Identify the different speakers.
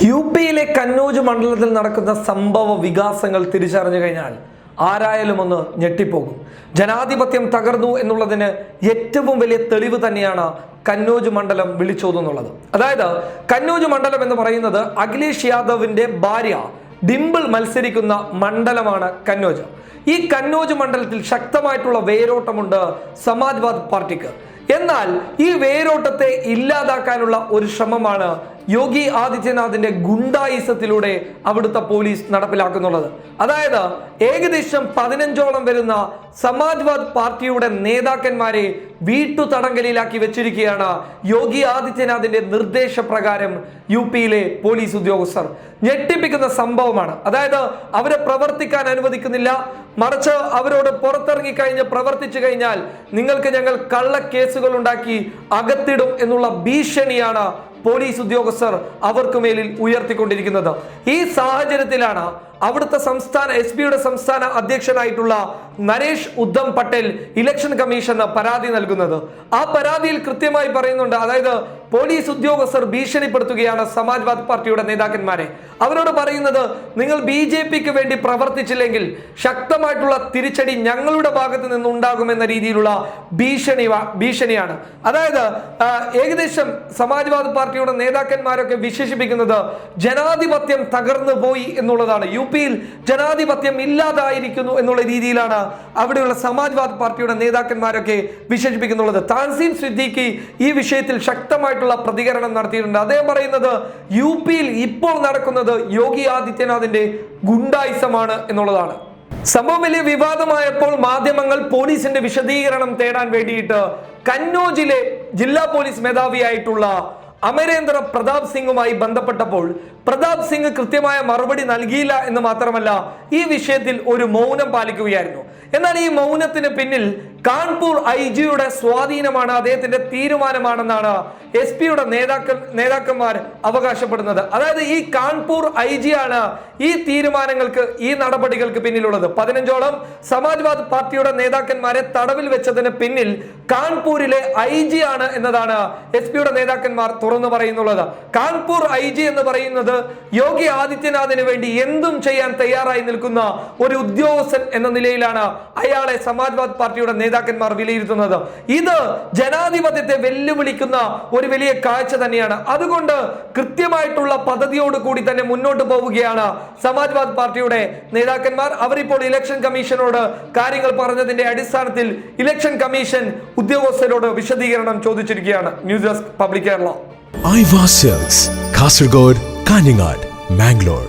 Speaker 1: യുപിയിലെ കന്നോജ് മണ്ഡലത്തിൽ നടക്കുന്ന സംഭവ വികാസങ്ങൾ തിരിച്ചറിഞ്ഞു കഴിഞ്ഞാൽ ആരായാലും ഒന്ന് ഞെട്ടിപ്പോകും. ജനാധിപത്യം തകർന്നു എന്നുള്ളതിന് ഏറ്റവും വലിയ തെളിവ് തന്നെയാണ് കന്നോജ് മണ്ഡലം വിളിച്ചോതുന്നുള്ളത്. അതായത് കന്നോജ് മണ്ഡലം എന്ന് പറയുന്നത് അഖിലേഷ് യാദവിന്റെ ഭാര്യ ഡിംപിൾ മത്സരിക്കുന്ന മണ്ഡലമാണ് കന്നോജ്. ഈ കന്നോജ് മണ്ഡലത്തിൽ ശക്തമായിട്ടുള്ള വേരോട്ടമുണ്ട് സമാജ്വാദ് പാർട്ടിക്ക്. എന്നാൽ ഈ വേരോട്ടത്തെ ഇല്ലാതാക്കാനുള്ള ഒരു ശ്രമമാണ് യോഗി ആദിത്യനാഥിന്റെ ഗുണ്ടായിസത്തിലൂടെ അവിടുത്തെ പോലീസ് നടപ്പിലാക്കുന്നുള്ളത്. അതായത് ഏകദേശം 15ഓളം വരുന്ന സമാജ്വാദ് പാർട്ടിയുടെ നേതാക്കന്മാരെ വീട്ടുതടങ്കലിലാക്കി വെച്ചിരിക്കുകയാണ് യോഗി ആദിത്യനാഥിന്റെ നിർദ്ദേശപ്രകാരം യുപിയിലെ പോലീസ് ഉദ്യോഗസ്ഥർ. ഞെട്ടിപ്പിക്കുന്ന സംഭവമാണ്. അതായത് അവരെ പ്രവർത്തിക്കാൻ അനുവദിക്കുന്നില്ല, മറിച്ച് അവരോട് പുറത്തിറങ്ങിക്കഴിഞ്ഞ് പ്രവർത്തിച്ചു കഴിഞ്ഞാൽ നിങ്ങൾക്ക് ഞങ്ങൾ കള്ളക്കേസുകൾ ഉണ്ടാക്കി അകത്തിടും എന്നുള്ള ഭീഷണിയാണ് പോലീസ് ഉദ്യോഗസ്ഥർ അവർക്ക് മേലിൽ ഉയർത്തിക്കൊണ്ടിരിക്കുന്നത്. ഈ സാഹചര്യത്തിലാണ് അവിടുത്തെ എസ്.പിയുടെ സംസ്ഥാന അധ്യക്ഷനായിട്ടുള്ള നരേഷ് ഉദ്ധം പട്ടേൽ ഇലക്ഷൻ കമ്മീഷന് പരാതി നൽകുന്നത്. ആ പരാതിയിൽ കൃത്യമായി പറയുന്നുണ്ട്, അതായത് പോലീസ് ഉദ്യോഗസ്ഥർ ഭീഷണിപ്പെടുത്തുകയാണ് സമാജ്വാദ് പാർട്ടിയുടെ നേതാക്കന്മാരെ. അവരോട് പറയുന്നത്, നിങ്ങൾ BJPക്ക് വേണ്ടി പ്രവർത്തിച്ചില്ലെങ്കിൽ ശക്തമായിട്ടുള്ള തിരിച്ചടി ഞങ്ങളുടെ ഭാഗത്ത് നിന്നുണ്ടാകുമെന്ന രീതിയിലുള്ള ഭീഷണിയാണ്. അതായത് ഏകദേശം സമാജ്വാദ് പാർട്ടിയുടെ നേതാക്കന്മാരൊക്കെ വിശേഷിപ്പിക്കുന്നത് ജനാധിപത്യം തകർന്നു പോയി എന്നുള്ളതാണ്. യുപിയിൽ ജനാധിപത്യം ഇല്ലാതായിരിക്കുന്നു എന്നുള്ള രീതിയിലാണ് അവിടെയുള്ള സമാജ്വാദ് പാർട്ടിയുടെ നേതാക്കന്മാരൊക്കെ വിശേഷിപ്പിക്കുന്നുള്ളത്. താൻസീൻ സിദ്ദീഖി ഈ വിഷയത്തിൽ ശക്തമായിട്ടുള്ള പ്രതികരണം നടത്തിയിട്ടുണ്ട്. അദ്ദേഹം പറയുന്നത് യുപിയിൽ ഇപ്പോൾ നടക്കുന്നത് യോഗി ആദിത്യനാഥിന്റെ ഗുണ്ടായിസമാണ് എന്നുള്ളതാണ്. സംഭവം വലിയ വിവാദമായപ്പോൾ മാധ്യമങ്ങൾ പോലീസിന്റെ വിശദീകരണം തേടാൻ വേണ്ടിയിട്ട് കന്നോജിലെ ജില്ലാ പോലീസ് മേധാവിയായിട്ടുള്ള അമരേന്ദ്ര പ്രതാപ് സിംഗുമായി ബന്ധപ്പെട്ടപ്പോൾ പ്രതാപ് സിംഗ് കൃത്യമായ മറുപടി നൽകിയില്ല എന്ന് മാത്രമല്ല ഈ വിഷയത്തിൽ ഒരു മൗനം പാലിക്കുകയായിരുന്നു. എന്നാൽ ഈ മൗനത്തിന് പിന്നിൽ കാൺപൂർ IG-യുടെ സ്വാധീനമാണ്, അദ്ദേഹത്തിന്റെ തീരുമാനമാണെന്നാണ് SP-യുടെ നേതാക്കന്മാർ അവകാശപ്പെടുന്നത്. അതായത് ഈ കാൺപൂർ IG ആണ് ഈ തീരുമാനങ്ങൾക്ക്, ഈ നടപടികൾക്ക് പിന്നിലുള്ളത്. 15ഓളം സമാജ്വാദ് പാർട്ടിയുടെ നേതാക്കന്മാരെ തടവിൽ വെച്ചതിന് പിന്നിൽ കാൺപൂരിലെ IG ആണ് എന്നതാണ് SP-യുടെ നേതാക്കന്മാർ തുറന്നു പറയുന്നുള്ളത്. കാൺപൂർ IG എന്ന് പറയുന്നത് യോഗി ആദിത്യനാഥിന് വേണ്ടി എന്തും ചെയ്യാൻ തയ്യാറായി നിൽക്കുന്ന ഒരു ഉദ്യോഗസ്ഥൻ എന്ന നിലയിലാണ് അയാളെ സമാജ്വാദ് പാർട്ടിയുടെ നേതാക്കന്മാർ വിലയിരുത്തുന്നത്. ഇത് ജനാധിപത്യത്തെ വെല്ലുവിളിക്കുന്ന ഒരു വലിയ കാഴ്ച തന്നെയാണ്. അതുകൊണ്ട് കൃത്യമായിട്ടുള്ള പദ്ധതിയോട് കൂടി തന്നെ മുന്നോട്ട് പോവുകയാണ് സമാജ്വാദ് പാർട്ടിയുടെ നേതാക്കന്മാർ. അവരിപ്പോൾ ഇലക്ഷൻ കമ്മീഷനോട് കാര്യങ്ങൾ പറഞ്ഞതിന്റെ അടിസ്ഥാനത്തിൽ ഇലക്ഷൻ കമ്മീഷൻ ഉദ്യോഗസ്ഥരോട് വിശദീകരണം ചോദിച്ചിരിക്കുകയാണ്. News desk public Kerala.
Speaker 2: Aiwa cells Kasaragod, Kanhangad, Mangalore.